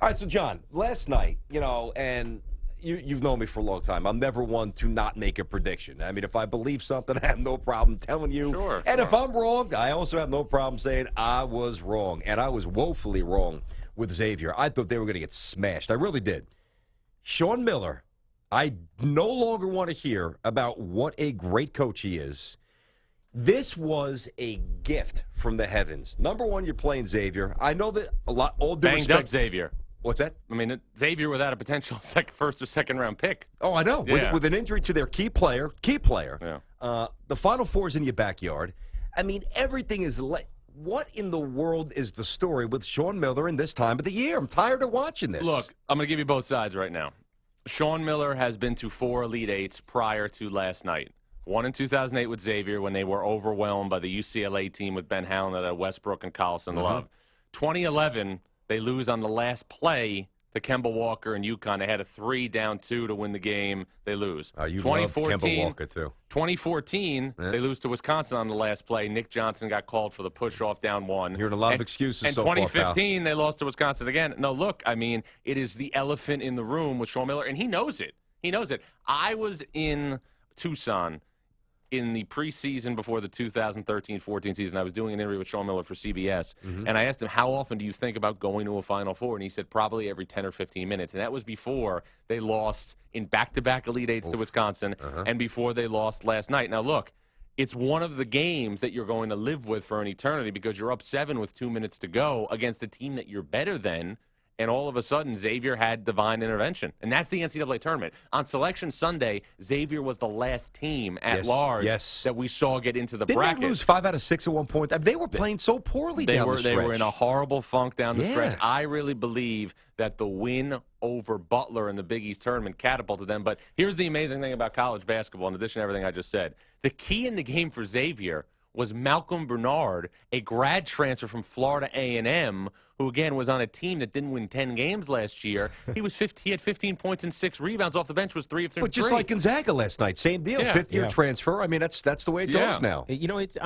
All right, so, John, last night, and you've known me for a long time. I'm never one to not make a prediction. I mean, if I believe something, I have no problem telling you. Sure. And if I'm wrong, I also have no problem saying I was wrong. And I was woefully wrong with Xavier. I thought they were going to get smashed. I really did. Sean Miller, I no longer want to hear about what a great coach he is. This was a gift from the heavens. Number one, you're playing Xavier. I know that all due Banged respect. up Xavier. What's that? I mean, Xavier without a potential first or second round pick. Oh, I know. Yeah. With an injury to their key player. Yeah. The Final Four is in your backyard. I mean, everything is. What in the world is the story with Sean Miller in this time of the year? I'm tired of watching this. Look, I'm going to give you both sides right now. Sean Miller has been to 4 Elite Eights prior to last night. One in 2008 with Xavier when they were overwhelmed by the UCLA team with Ben Howland at Westbrook and Collison Love. 2011, they lose on the last play to Kemba Walker and UConn. They had a 3 down 2 to win the game. They lose. You loved Kemba Walker, too. 2014, they lose to Wisconsin on the last play. Nick Johnson got called for the push-off down 1. Hearing a lot of excuses and so far, 2015, they lost to Wisconsin again. No, look, I mean, it is the elephant in the room with Sean Miller, and he knows it. He knows it. I was in Tucson in the preseason before the 2013-14 season. I was doing an interview with Sean Miller for CBS, and I asked him, how often do you think about going to a Final Four? And he said, probably every 10 or 15 minutes. And that was before they lost in back-to-back Elite Eights to Wisconsin and before they lost last night. Now, look, it's one of the games that you're going to live with for an eternity because you're up 7 with 2 minutes to go against a team that you're better than. And all of a sudden, Xavier had divine intervention. And that's the NCAA tournament. On Selection Sunday, Xavier was the last team at large that we saw get into the bracket. Didn't they lose 5 out of 6 at one point? I mean, they were playing so poorly down the stretch. They were in a horrible funk down the stretch. I really believe that the win over Butler in the Big East tournament catapulted them. But here's the amazing thing about college basketball, in addition to everything I just said. The key in the game for Xavier was Malcolm Bernard, a grad transfer from Florida A&M, who, again, was on a team that didn't win 10 games last year. He had 15 points and 6 rebounds off the bench, was 3 of 3. But just like Gonzaga last night, same deal, fifth-year transfer. I mean, that's the way it goes now. You know, it's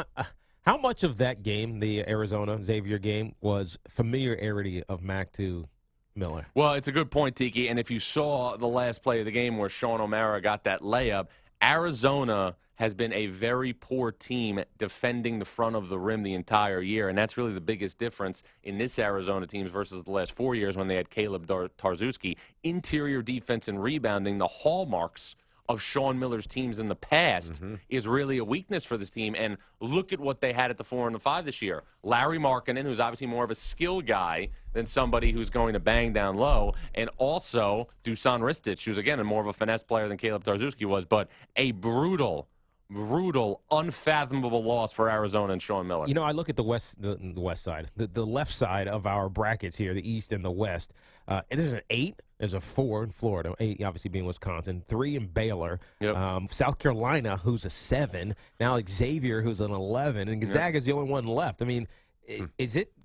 how much of that game, the Arizona-Xavier game, was familiarity of Mac to Miller? Well, it's a good point, Tiki, and if you saw the last play of the game where Sean O'Mara got that layup, Arizona has been a very poor team defending the front of the rim the entire year, and that's really the biggest difference in this Arizona team versus the last 4 years when they had Caleb Tarczewski. Interior defense and rebounding, the hallmarks of Sean Miller's teams in the past, is really a weakness for this team, and look at what they had at the 4 and the 5 this year. Larry Markkinen, who's obviously more of a skill guy than somebody who's going to bang down low, and also Dusan Ristic, who's, again, more of a finesse player than Caleb Tarczewski was, but a brutal, unfathomable loss for Arizona and Sean Miller. You know, I look at the west side, the left side of our brackets here, the East and the West. And there's an 8, there's a 4 in Florida, 8 obviously being Wisconsin, 3 in Baylor, South Carolina, who's a 7, now Xavier, who's an 11, and Gonzaga's the only one left. I mean,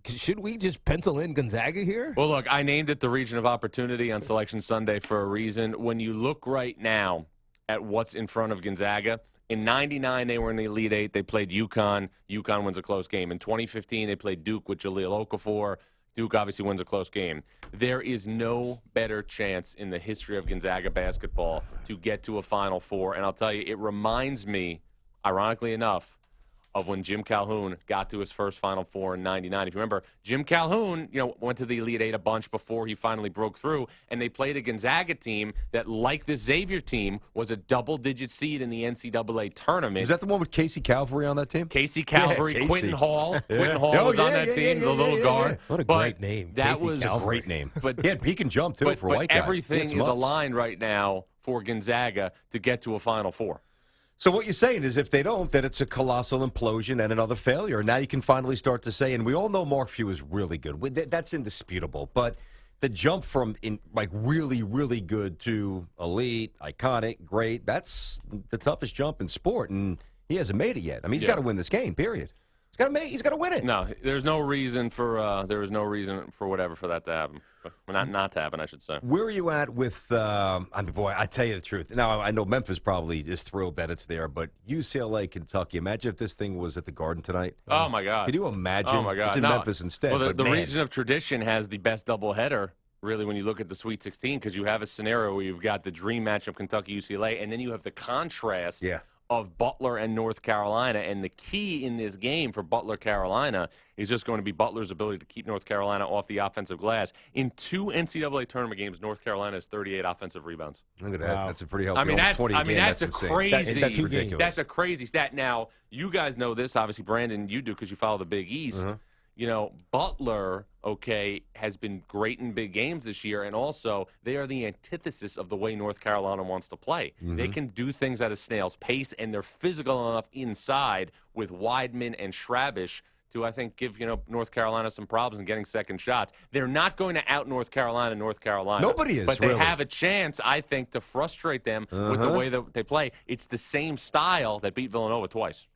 should we just pencil in Gonzaga here? Well, look, I named it the region of opportunity on Selection Sunday for a reason. When you look right now at what's in front of Gonzaga, in 99, they were in the Elite Eight. They played UConn. UConn wins a close game. In 2015, they played Duke with Jahlil Okafor. Duke obviously wins a close game. There is no better chance in the history of Gonzaga basketball to get to a Final Four. And I'll tell you, it reminds me, ironically enough, of when Jim Calhoun got to his first Final Four in 99. If you remember, Jim Calhoun, went to the Elite Eight a bunch before he finally broke through, and they played a Gonzaga team that, like this Xavier team, was a double-digit seed in the NCAA tournament. Is that the one with Casey Calvary on that team? Casey Calvary, Casey. Quentin Hall. Quentin Hall was on that team, the little guard. What a great name. That Casey was Calvary. A great name. But he can jump, too, for a white guy. Everything is aligned right now for Gonzaga to get to a Final Four. So what you're saying is if they don't, then it's a colossal implosion and another failure. Now you can finally start to say, and we all know Mark Few is really good. That's indisputable. But the jump from really, really good to elite, iconic, great, that's the toughest jump in sport, and he hasn't made it yet. I mean, he's got to win this game, period. He's got to win it. No, there's no reason for whatever for that to happen. Not to happen, I should say. Where are you at with? I tell you the truth. Now I know Memphis probably is thrilled that it's there, but UCLA, Kentucky. Imagine if this thing was at the Garden tonight. Oh my God! Can you imagine? Oh my God! It's in Memphis instead. Well, the region of tradition has the best doubleheader really, when you look at the Sweet 16, because you have a scenario where you've got the dream matchup Kentucky-UCLA, and then you have the contrast of Butler and North Carolina. And the key in this game for Butler-Carolina is just going to be Butler's ability to keep North Carolina off the offensive glass. In 2 NCAA tournament games, North Carolina has 38 offensive rebounds. Look at that. Wow. That's a pretty healthy. That's a crazy. That's ridiculous. That's a crazy stat. Now, you guys know this, obviously, Brandon, you do because you follow the Big East. You know, Butler, has been great in big games this year, and also they are the antithesis of the way North Carolina wants to play. They can do things at a snail's pace, and they're physical enough inside with Weidman and Schrabish to, I think, give, North Carolina some problems in getting second shots. They're not going to out North Carolina. Nobody is, but they have a chance, I think, to frustrate them with the way that they play. It's the same style that beat Villanova twice.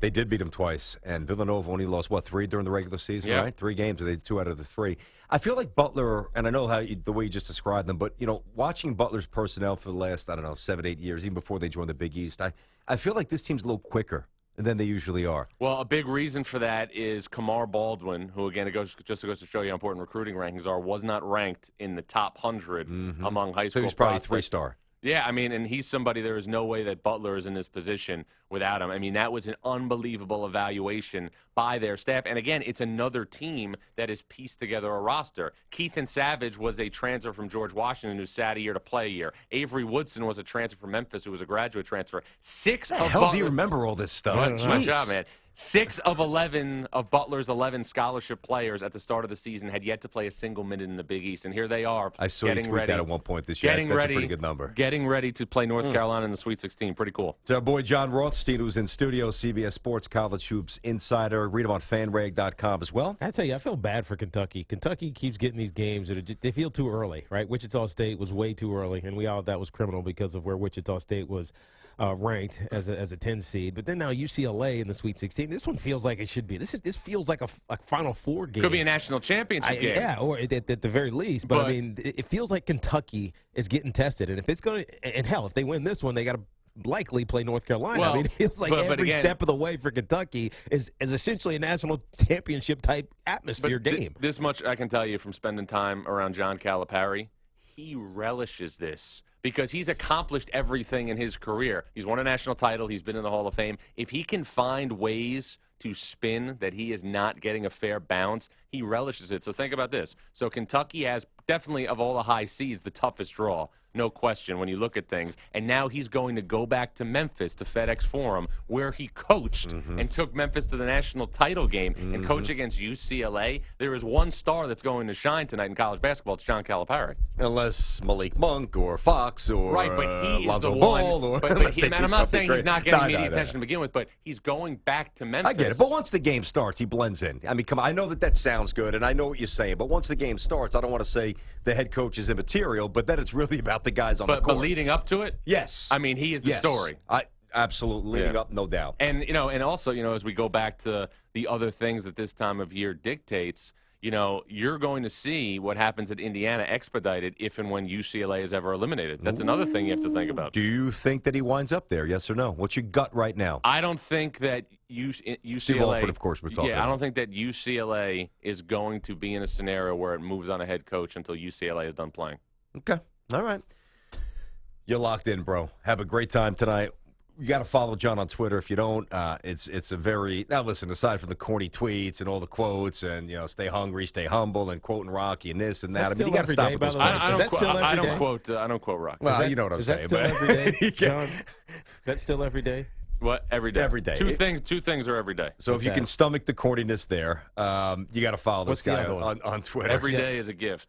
They did beat them twice, and Villanova only lost, 3 during the regular season, right? 3 games, and they did 2 out of the 3. I feel like Butler, and I know the way you just described them, but, watching Butler's personnel for the last, 7, 8 years, even before they joined the Big East, I feel like this team's a little quicker than they usually are. Well, a big reason for that is Kamar Baldwin, who, again, it goes to show you how important recruiting rankings are, was not ranked in the top 100 among high school So he's probably prospects. 3-star. Yeah, and he's somebody, there is no way that Butler is in this position without him. That was an unbelievable evaluation by their staff. And again, it's another team that has pieced together a roster. Keithan Savage was a transfer from George Washington who sat a year to play a year. Avery Woodson was a transfer from Memphis who was a graduate transfer. Do you remember all this stuff? That's my job, man. 6 of 11 of Butler's 11 scholarship players at the start of the season had yet to play a single minute in the Big East, and here they are. I saw you tweet that at one point this year. That's a pretty good number. Getting ready to play North Carolina in the Sweet 16. Pretty cool. It's our boy Jon Rothstein, who's in studio, CBS Sports College Hoops Insider. Read him on fanrag.com as well. I tell you, I feel bad for Kentucky. Kentucky keeps getting these games that they feel too early, right? Wichita State was way too early, and we all that was criminal because of where Wichita State was ranked as a 10 seed. But then now UCLA in the Sweet 16. This one feels like it should be. This feels like a Final Four game. Could be a national championship game. Yeah, or at the very least. But it feels like Kentucky is getting tested. And if it's going to, and hell, if they win this one, they got to likely play North Carolina. Well, it feels like every step of the way for Kentucky is essentially a national championship type atmosphere game. This much I can tell you from spending time around John Calipari. He relishes this because he's accomplished everything in his career. He's won a national title. He's been in the Hall of Fame. If he can find ways to spin that he is not getting a fair bounce, he relishes it. So think about this. So Kentucky has definitely, of all the high seeds, the toughest draw. No question when you look at things. And now he's going to go back to Memphis, to FedEx Forum, where he coached and took Memphis to the national title game and coach against UCLA. There is one star that's going to shine tonight in college basketball. It's John Calipari. Unless Malik Monk or Fox or but he is Lonzo the Ball one. Or But I'm not saying he's not getting media attention to begin with, but he's going back to Memphis. I get it. But once the game starts, he blends in. Come on. I know that sounds good, and I know what you're saying. But once the game starts, I don't want to say the head coach is immaterial, but then it's really about the guys on the court. But leading up to it? Yes. He is the story. Absolutely. Leading up, no doubt. And, and also, as we go back to the other things that this time of year dictates, you're going to see what happens at Indiana expedited if and when UCLA is ever eliminated. That's another thing you have to think about. Do you think that he winds up there, yes or no? What's your gut right now? I don't think that UCLA... Steve Alford, of course, we're talking about. I don't think that UCLA is going to be in a scenario where it moves on a head coach until UCLA is done playing. Okay. All right. You're locked in, bro. Have a great time tonight. You got to follow John on Twitter. If you don't, it's a very now. Listen, aside from the corny tweets and all the quotes, and stay hungry, stay humble, and quoting Rocky and this and that. You got to stop with those. I don't quote Rocky. Well, you know what I'm saying. Is that still every day, John? That's still every day. What every day? Every day. Two things are every day. So if you can stomach the corniness there, you got to follow this guy on Twitter. Every day is a gift.